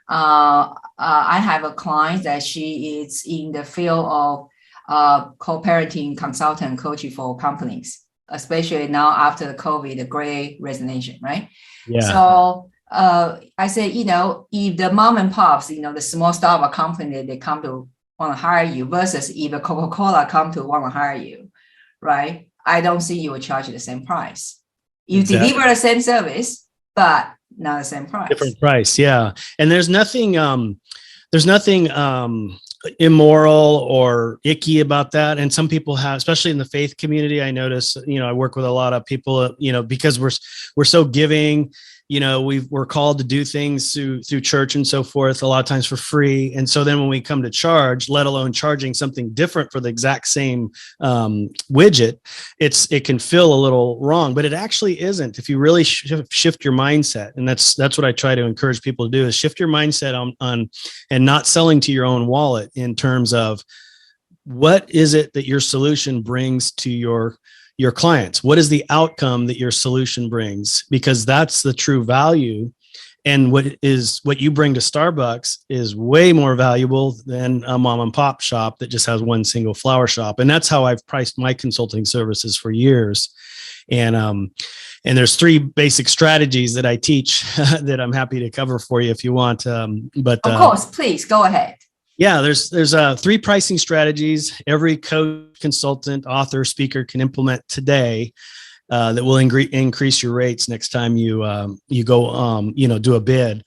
I have a client that she is in the field of co-parenting consultant coaching for companies, especially now after the COVID, the great resignation, right? Yeah. So I said, if the mom and pops, the small startup company, they come to want to hire you versus if a Coca-Cola come to want to hire you, right? I don't see you will charge the same price. You deliver the same service, but not the same price. Different price, yeah. And there's nothing immoral or icky about that. And some people have, especially in the faith community, I notice, I work with a lot of people, because we're so giving, we're called to do things through church and so forth, a lot of times for free. And so then when we come to charge, let alone charging something different for the exact same widget, it can feel a little wrong, but it actually isn't. If you really shift your mindset, and that's what I try to encourage people to do, is shift your mindset on and not selling to your own wallet in terms of what is it that your solution brings to your clients? What is the outcome that your solution brings? Because that's the true value. And what you bring to Starbucks is way more valuable than a mom and pop shop that just has one single flower shop. And that's how I've priced my consulting services for years. And there's 3 basic strategies that I teach that I'm happy to cover for you if you want. But of course, please go ahead. Yeah, there's 3 pricing strategies every coach, consultant, author, speaker can implement today that will increase your rates next time you go do a bid.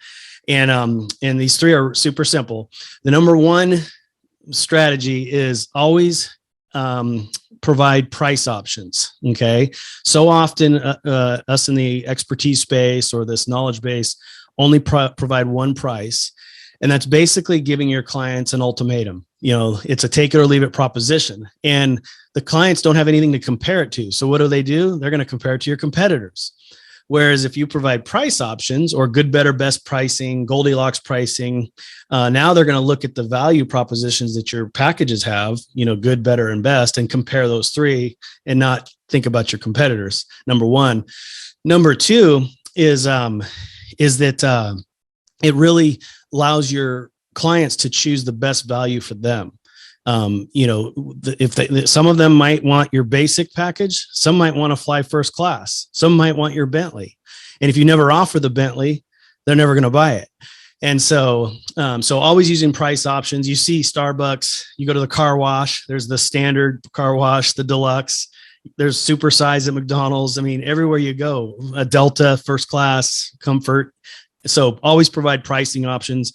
And these 3 are super simple. The number 1 strategy is always provide price options. Okay, so often us in the expertise space or this knowledge base only provide one price. And that's basically giving your clients an ultimatum. It's a take it or leave it proposition. And the clients don't have anything to compare it to. So what do? They're going to compare it to your competitors. Whereas if you provide price options or good, better, best pricing, Goldilocks pricing, now they're going to look at the value propositions that your packages have, good, better, and best, and compare those 3 and not think about your competitors. Number 1. Number 2 is that it really allows your clients to choose the best value for them. If some of them might want your basic package, some might want to fly first class, some might want your Bentley. And if you never offer the Bentley, they're never going to buy it. And so always using price options. You see Starbucks, you go to the car wash, there's the standard car wash, the deluxe, there's supersize at McDonald's. I mean, everywhere you go, a Delta, first class, comfort. So always provide pricing options.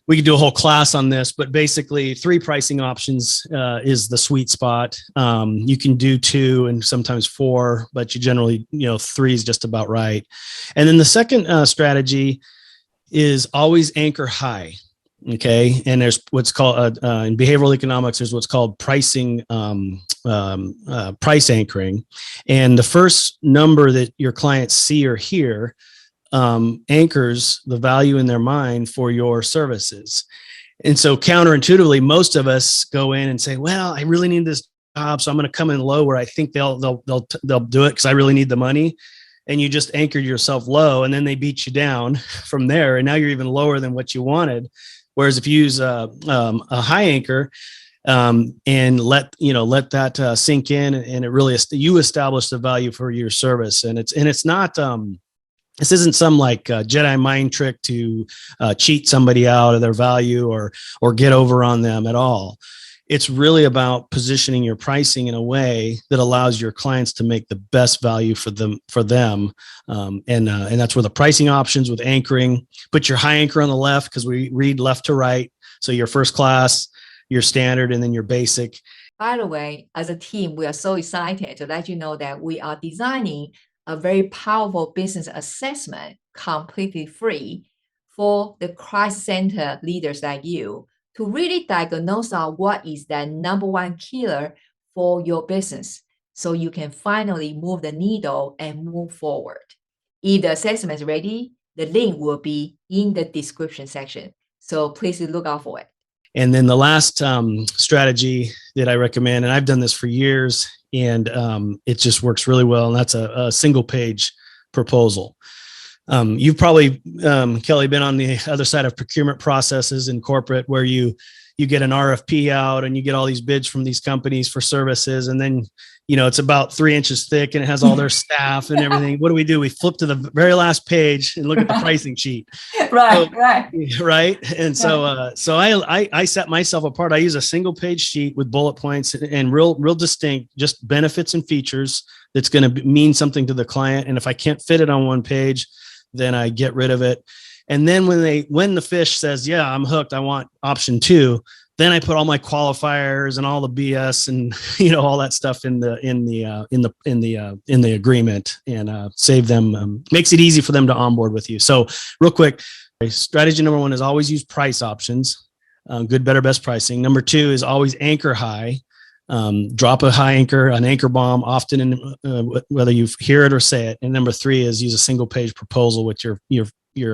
We could do a whole class on this, but basically 3 pricing options is the sweet spot. You can do 2 and sometimes 4, but you generally, 3 is just about right. And then the second strategy is always anchor high. Okay. And there's what's called in behavioral economics, there's what's called pricing, price anchoring. And the first number that your clients see or hear anchors the value in their mind for your services. And so counterintuitively, most of us go in and say, well, I really need this job, so I'm going to come in low where I think they'll do it because I really need the money. And you just anchored yourself low, and then they beat you down from there. And now you're even lower than what you wanted. Whereas if you use a high anchor and let that sink in, and it really you establish the value for your service. And it's not this isn't some like Jedi mind trick to cheat somebody out of their value or get over on them at all. It's really about positioning your pricing in a way that allows your clients to make the best value for them. And that's where the pricing options with anchoring, put your high anchor on the left, because we read left to right. So your first class, your standard, and then your basic. By the way, as a team, we are so excited to let you know that we are designing a very powerful business assessment, completely free, for the Christ Center leaders like you to really diagnose out what is that number 1 killer for your business, so you can finally move the needle and move forward. If the assessment is ready, the link will be in the description section. So please look out for it. And then the last strategy that I recommend, and I've done this for years, and it just works really well, and that's a single page proposal. You've probably, Kelly, been on the other side of procurement processes in corporate where you get an RFP out and you get all these bids from these companies for services. And then, it's about 3 inches thick and it has all their staff and everything. What do? We flip to the very last page and look at the pricing sheet. Right. Right. And so I set myself apart. I use a single page sheet with bullet points and real distinct, just benefits and features that's going to mean something to the client. And if I can't fit it on one page, then I get rid of it. And then when the fish says, yeah, I'm hooked, I want option 2, then I put all my qualifiers and all the BS and all that stuff in the agreement and save them. Makes it easy for them to onboard with you. So real quick, strategy number 1 is always use price options, good, better, best pricing. Number 2 is always anchor high. Drop a high anchor, an anchor bomb, often in whether you hear it or say it. And number 3 is use a single page proposal with your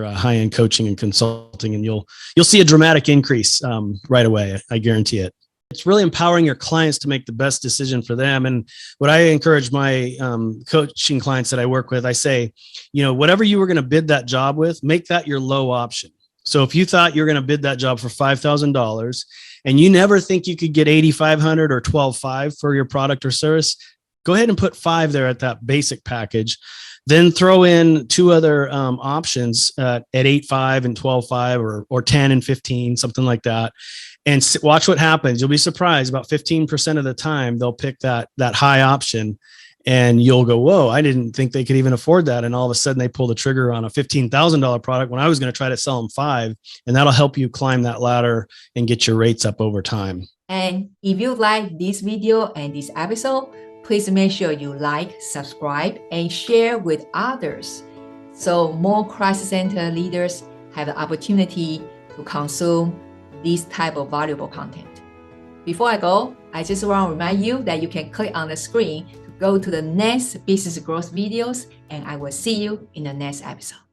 high-end coaching and consulting, and you'll see a dramatic increase right away. I guarantee it. It's really empowering your clients to make the best decision for them. And what I encourage my coaching clients that I work with, I say, whatever you were going to bid that job with, make that your low option. So if you thought you're going to bid that job for $5,000 and you never think you could get $8,500 or $12,500 for your product or service, go ahead and put 5 there at that basic package. Then throw in 2 other options at $8,500 and $12,500 or $10,000 and $15,000, something like that. And watch what happens. You'll be surprised. About 15% of the time, they'll pick that high option. And you'll go, whoa, I didn't think they could even afford that. And all of a sudden they pull the trigger on a $15,000 product when I was going to try to sell them 5. And that'll help you climb that ladder and get your rates up over time. And if you like this video and this episode, please make sure you like, subscribe, and share with others so more crisis center leaders have the opportunity to consume this type of valuable content. Before I go, I just want to remind you that you can click on the screen to go to the next business growth videos, and I will see you in the next episode.